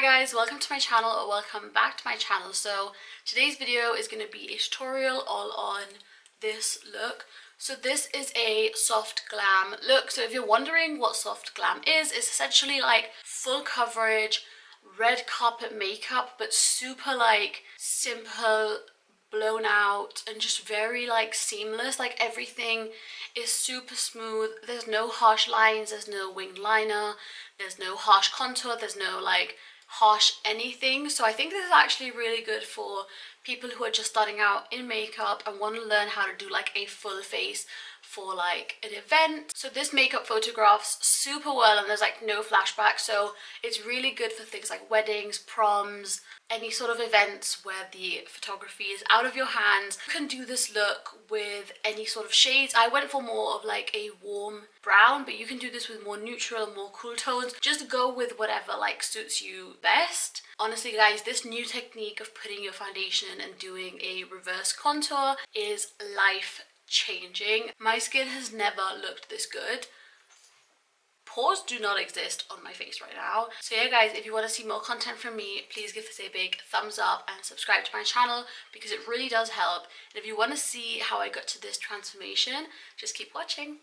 guys, welcome to my channel, or welcome back to my channel. So today's video is going to be a tutorial all on this look. So this is a soft glam look. So if you're wondering what soft glam is, it's essentially like full coverage red carpet makeup, but super like simple, blown out, and just very like seamless. Like everything is super smooth. There's no harsh lines, there's no winged liner, there's no harsh contour, there's no like harsh anything. So I think this is actually really good for people who are just starting out in makeup and want to learn how to do like a full face for like an event. So this makeup photographs super well, and there's like no flashback, so it's really good for things like weddings, proms, any sort of events where the photography is out of your hands. You can do this look with any sort of shades. I went for more of like a warm brown, but you can do this with more neutral, more cool tones. Just go with whatever like suits you best. Honestly guys, this new technique of putting your foundation and doing a reverse contour is life changing. My skin has never looked this good. Pores do not exist on my face right now. So yeah guys, if you want to see more content from me, please give this a big thumbs up and subscribe to my channel, because it really does help. And if you want to see how I got to this transformation, just keep watching.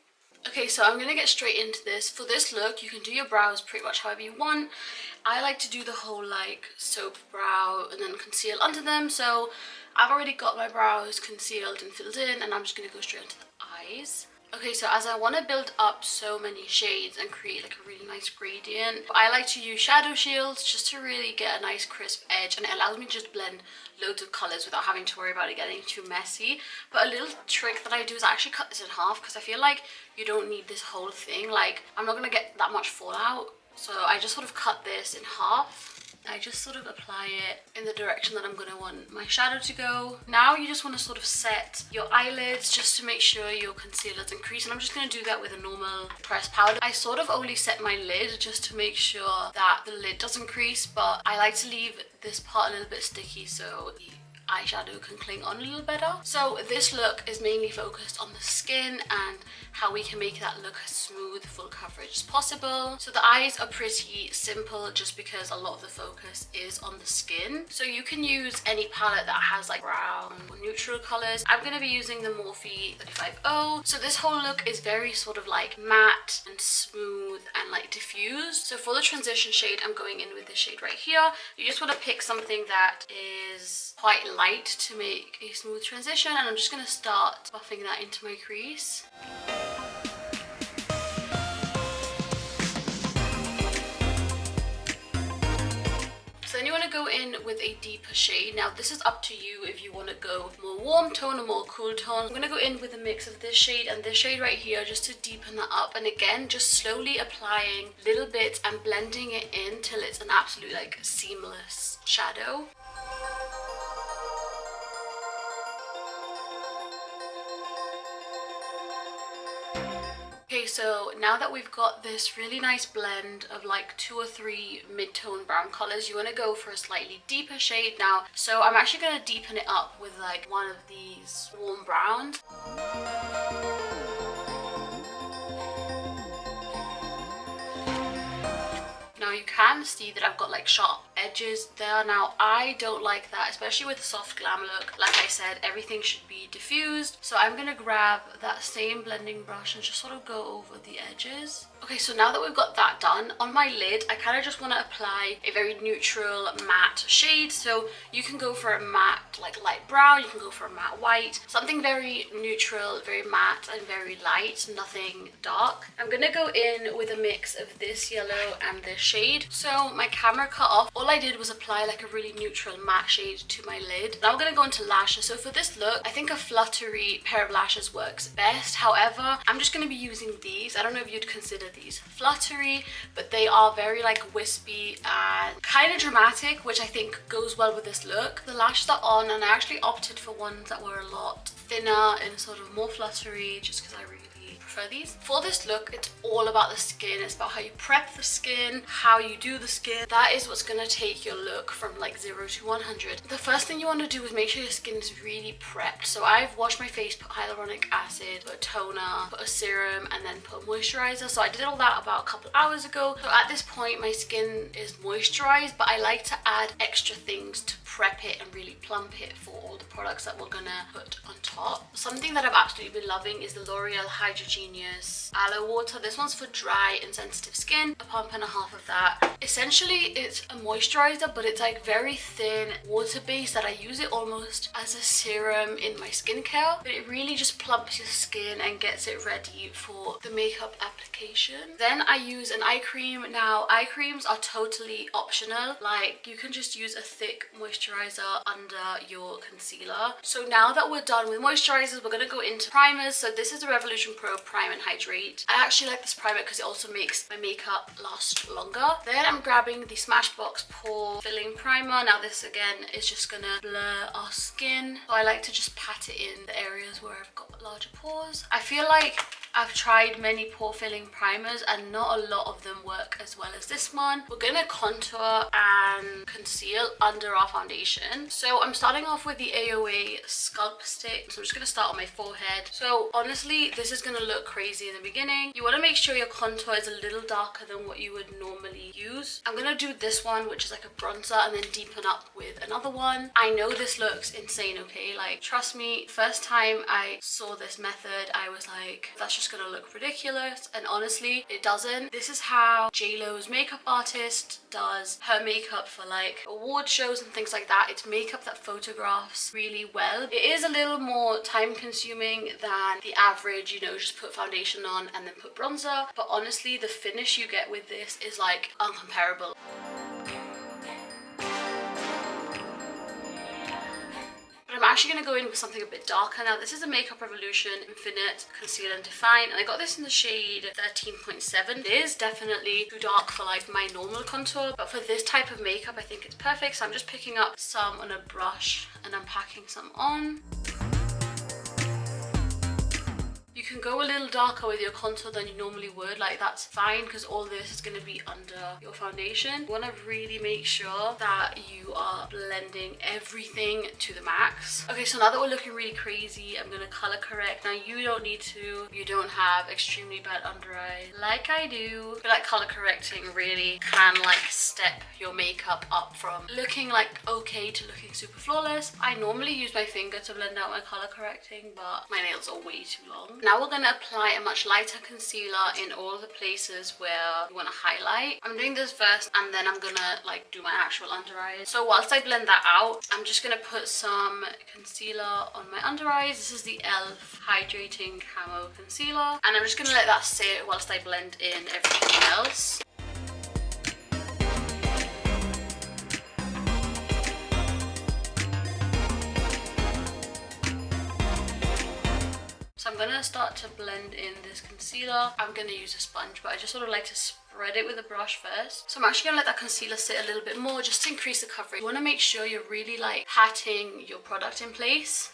Okay, so I'm gonna get straight into this. For this look, you can do your brows pretty much however you want. I like to do the whole like soap brow and then conceal under them. So I've already got my brows concealed and filled in, and I'm just gonna go straight into the eyes. Okay, so as I want to build up so many shades and create like a really nice gradient, I like to use shadow shields just to really get a nice crisp edge, and it allows me to just blend loads of colors without having to worry about it getting too messy. But a little trick that I do is I actually cut this in half, because I feel like you don't need this whole thing. Like I'm not gonna get that much fallout, so I just sort of cut this in half. I just sort of apply it in the direction that I'm going to want my shadow to go. Now you just want to sort of set your eyelids just to make sure your concealer doesn't crease, and I'm just going to do that with a normal pressed powder. I sort of only set my lid just to make sure that the lid doesn't crease, but I like to leave this part a little bit sticky so the eyeshadow can cling on a little better. So this look is mainly focused on the skin and how we can make that look as smooth, full coverage as possible. So the eyes are pretty simple just because a lot of the focus is on the skin. So you can use any palette that has like brown or neutral colors. I'm going to be using the Morphe 350. So this whole look is very sort of like matte and smooth and like diffused. So for the transition shade, I'm going in with this shade right here. You just want to pick something that is quite light to make a smooth transition, and I'm just going to start buffing that into my crease. So then you want to go in with a deeper shade. Now this is up to you if you want to go more warm tone or more cool tone. I'm going to go in with a mix of this shade and this shade right here just to deepen that up, and again just slowly applying little bits and blending it in till it's an absolute like seamless shadow. Okay, so now that we've got this really nice blend of like 2 or 3 mid-tone brown colors, you want to go for a slightly deeper shade now. So I'm actually going to deepen it up with like one of these warm browns. Now you can see that I've got like sharp edges there. Now I don't like that, especially with a soft glam look. Like I said, everything should be diffused. So I'm gonna grab that same blending brush and just sort of go over the edges. Okay, so now that we've got that done, on my lid I kind of just want to apply a very neutral matte shade. So you can go for a matte like light brown, you can go for a matte white, something very neutral, very matte and very light, nothing dark. I'm gonna go in with a mix of this yellow and this shade. So my camera cut off. All I did was apply like a really neutral matte shade to my lid. Now I'm gonna go into lashes. So for this look, I think a fluttery pair of lashes works best. However, I'm just gonna be using these. I don't know if you'd consider these fluttery, but they are very like wispy and kind of dramatic, which I think goes well with this look. The lashes are on, and I actually opted for ones that were a lot thinner and sort of more fluttery, just because I really prefer these. For this look, it's all about the skin. It's about how you prep the skin, how you do the skin. That is what's going to take your look from like 0 to 100. The first thing you want to do is make sure your skin is really prepped. So I've washed my face, put hyaluronic acid, put a toner, put a serum, and then put a moisturiser. So I did all that about a couple hours ago. So at this point my skin is moisturised, but I like to add extra things to prep it and really plump it for all the products that we're gonna put on top. Something that I've absolutely been loving is the L'Oreal Hydrogenius Aloe Water. This one's for dry and sensitive skin, a pump and a half of that. Essentially it's a moisturizer, but it's like very thin, water based, that I use it almost as a serum in my skincare, but it really just plumps your skin and gets it ready for the makeup application. Then I use an eye cream. Now eye creams are totally optional, like you can just use a thick moisturizer under your concealer. So now that we're done with moisturizers, we're going to go into primers. So this is the Revolution Pro Prime and Hydrate. I actually like this primer because it also makes my makeup last longer. Then I'm grabbing the Smashbox Pore Filling Primer. Now this again is just going to blur our skin. So I like to just pat it in the areas where I've got larger pores. I feel like I've tried many pore filling primers and not a lot of them work as well as this one. We're gonna contour and conceal under our foundation. So I'm starting off with the AOA Sculpt Stick. So I'm just gonna start on my forehead. So honestly, this is gonna look crazy in the beginning. You wanna make sure your contour is a little darker than what you would normally use. I'm gonna do this one, which is like a bronzer, and then deepen up with another one. I know this looks insane, okay? Like, trust me, first time I saw this method, I was like, that's just gonna look ridiculous, and honestly it doesn't. This is how JLo's makeup artist does her makeup for like award shows and things like that. It's makeup that photographs really well. It is a little more time consuming than the average, you know, just put foundation on and then put bronzer, but honestly the finish you get with this is like uncomparable. I'm actually going to go in with something a bit darker. Now this is a Makeup Revolution Infinite Conceal and Define, and I got this in the shade 13.7. It is definitely too dark for like my normal contour, but for this type of makeup I think it's perfect. So I'm just picking up some on a brush and I'm packing some on. You can go a little darker with your contour than you normally would, like that's fine, because all this is going to be under your foundation. You want to really make sure that you are blending everything to the max. Okay, so now that we're looking really crazy, I'm going to color correct. Now you don't need to, you don't have extremely bad under eye like I do. I feel like color correcting really can like step your makeup up from looking like okay to looking super flawless. I normally use my finger to blend out my color correcting, but my nails are way too long. Now we're going to apply a much lighter concealer in all the places where you want to highlight. I'm doing this first and then I'm going to like do my actual under eyes. So whilst I blend that out, I'm just going to put some concealer on my under eyes. This is the e.l.f. Hydrating Camo Concealer, and I'm just going to let that sit whilst I blend in everything else. So I'm going to start to blend in this concealer. I'm going to use a sponge, but I just sort of like to spread it with a brush first. So I'm actually going to let that concealer sit a little bit more just to increase the coverage. You want to make sure you're really like patting your product in place.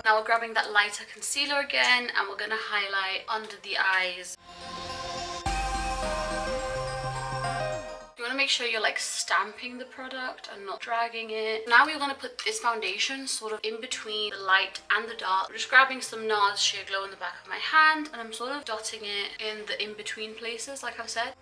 Now we're grabbing that lighter concealer again and we're going to highlight under the eyes. You want to make sure you're like stamping the product and not dragging it. Now we're going to put this foundation sort of in between the light and the dark. I'm just grabbing some NARS Sheer Glow in the back of my hand and I'm sort of dotting it in the in-between places like I've said.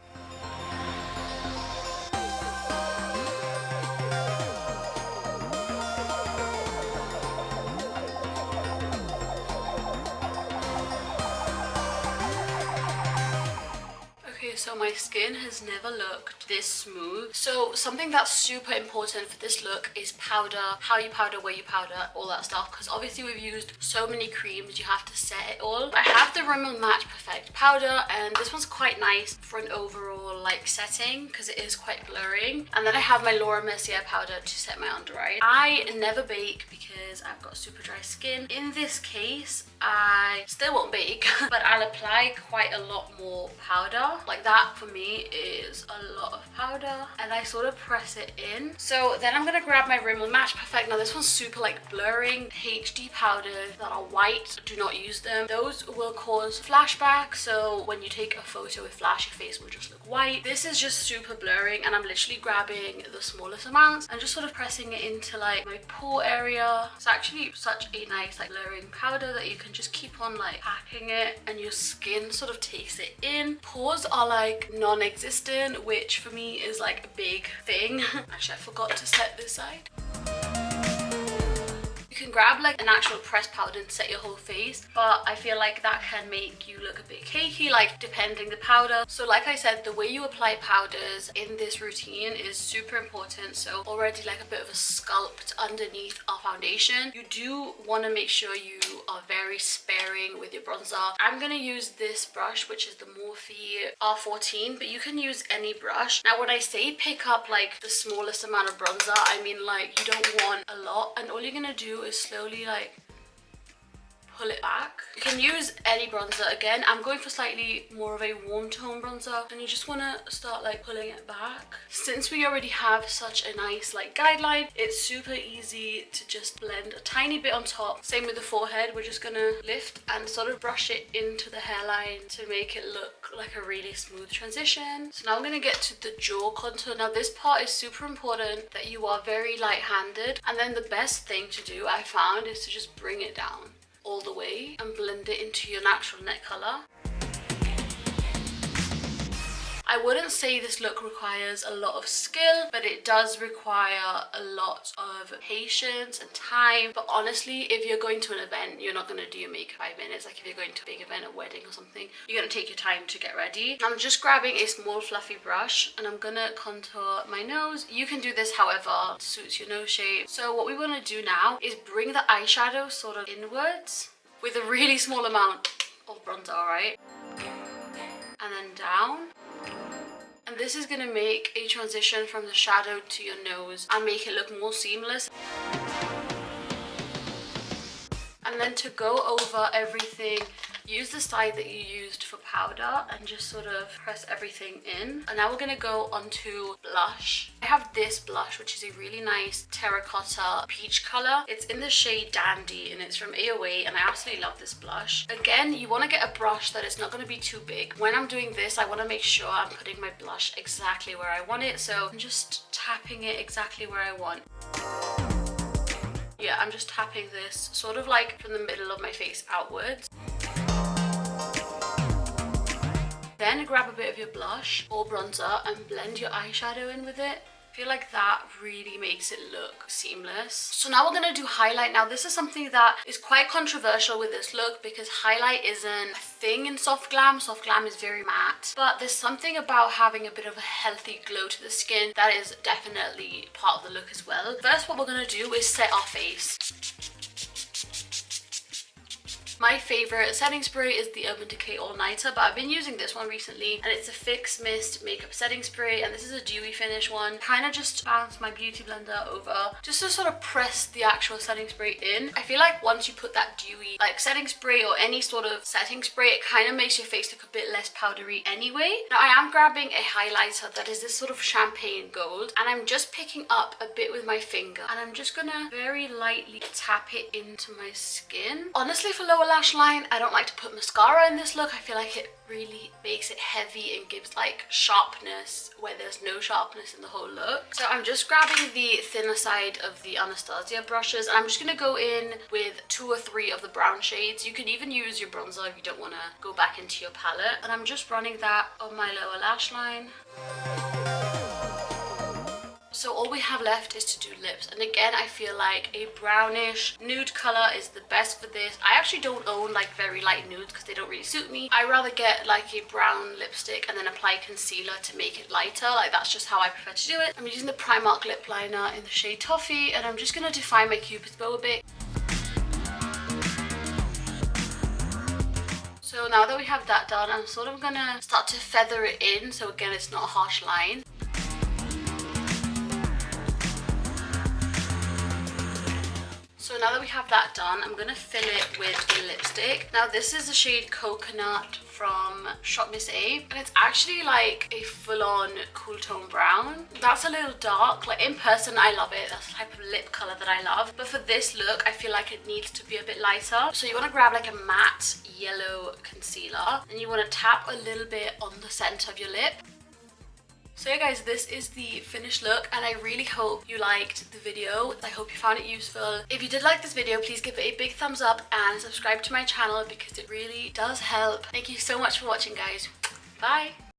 So my skin has never looked this smooth. So something that's super important for this look is powder, how you powder, where you powder, all that stuff, because obviously we've used so many creams, you have to set it all. I have the Rimmel Matte Perfect powder and this one's quite nice for an overall like setting because it is quite blurring. And then I have my Mercier powder to set my under eye. I never bake because I've got super dry skin. In this case I still won't bake but I'll apply quite a lot more powder. Like that for me is a lot of powder, and I sort of press it in. So then I'm gonna grab my Rimmel Match Perfect. Now this one's super like blurring. HD powders that are white, do not use them. Those will cause flashback, so when you take a photo with flash, your face will just look white. This is just super blurring, and I'm literally grabbing the smallest amounts and just sort of pressing it into like my pore area. It's actually such a nice like blurring powder that you can just keep on like packing it, and your skin sort of takes it in. Pores are like non-existent, which for me is like a big thing. Actually, I forgot to set this side. You can grab like an actual pressed powder and set your whole face, but I feel like that can make you look a bit cakey, like depending the powder. So like I said, the way you apply powders in this routine is super important. So already like a bit of a sculpt underneath our foundation. You do want to make sure you are very sparing with your bronzer. I'm going to use this brush, which is the Morphe R14, but you can use any brush. Now when I say pick up like the smallest amount of bronzer, I mean like you don't want a lot, and all you're going to do is slowly like pull it back. You can use any bronzer. Again, I'm going for slightly more of a warm tone bronzer, and you just want to start like pulling it back. Since we already have such a nice like guideline, it's super easy to just blend a tiny bit on top. Same with the forehead. We're just gonna lift and sort of brush it into the hairline to make it look like a really smooth transition. So now I'm gonna get to the jaw contour. Now this part is super important, that you are very light-handed, and then the best thing to do, I found, is to just bring it down all the way and blend it into your natural neck color. I wouldn't say this look requires a lot of skill, but it does require a lot of patience and time. But honestly, if you're going to an event, you're not going to do your makeup 5 minutes. Like if you're going to a big event, a wedding or something, you're going to take your time to get ready. I'm just grabbing a small fluffy brush, and I'm going to contour my nose. You can do this however suits your nose shape. So what we want to do now is bring the eyeshadow sort of inwards with a really small amount of bronzer, alright? And then down. And this is going to make a transition from the shadow to your nose and make it look more seamless. And then to go over everything, use the side that you used for powder and just sort of press everything in. And now we're going to go onto blush. I have this blush, which is a really nice terracotta peach color. It's in the shade Dandy, and it's from AOA, and I absolutely love this blush. Again, you want to get a brush that is not going to be too big. When I'm doing this, I want to make sure I'm putting my blush exactly where I want it. So I'm just tapping it exactly where I want. Yeah, I'm just tapping this sort of like from the middle of my face outwards. Then grab a bit of your blush or bronzer and blend your eyeshadow in with it. I feel like that really makes it look seamless. So now we're going to do highlight. Now this is something that is quite controversial with this look, because highlight isn't a thing in soft glam. Soft glam is very matte, but there's something about having a bit of a healthy glow to the skin that is definitely part of the look as well. First, what we're going to do is set our face. My favorite setting spray is the Urban Decay All Nighter, but I've been using this one recently, and it's a Fix Mist makeup setting spray, and this is a dewy finish one. Kind of just bounce my beauty blender over just to sort of press the actual setting spray in. I feel like once you put that dewy like setting spray or any sort of setting spray, it kind of makes your face look a bit less powdery anyway. Now I am grabbing a highlighter that is this sort of champagne gold, and I'm just picking up a bit with my finger, and I'm just gonna very lightly tap it into my skin. Honestly, for lower lash line, I don't like to put mascara in this look. I feel like it really makes it heavy and gives like sharpness where there's no sharpness in the whole look. So I'm just grabbing the thinner side of the Anastasia brushes, and I'm just gonna go in with 2 or 3 of the brown shades. You can even use your bronzer if you don't want to go back into your palette, and I'm just running that on my lower lash line. So all we have left is to do lips, and again I feel like a brownish nude color is the best for this. I actually don't own like very light nudes because they don't really suit me. I rather get like a brown lipstick and then apply concealer to make it lighter. Like that's just how I prefer to do it. I'm using the Primark lip liner in the shade Toffee, and I'm just going to define my cupid's bow a bit. So now that we have that done, I'm sort of going to start to feather it in, so again it's not a harsh line. So now that we have that done, I'm gonna fill it with a lipstick. Now this is the shade Coconut from SHOPmissA AOA, and it's actually like a full-on cool tone brown. That's a little dark. Like in person I love it, that's the type of lip color that I love, but for this look I feel like it needs to be a bit lighter. So you want to grab like a matte yellow concealer and you want to tap a little bit on the center of your lip. So yeah guys, this is the finished look and I really hope you liked the video. I hope you found it useful. If you did like this video, please give it a big thumbs up and subscribe to my channel because it really does help. Thank you so much for watching guys. Bye!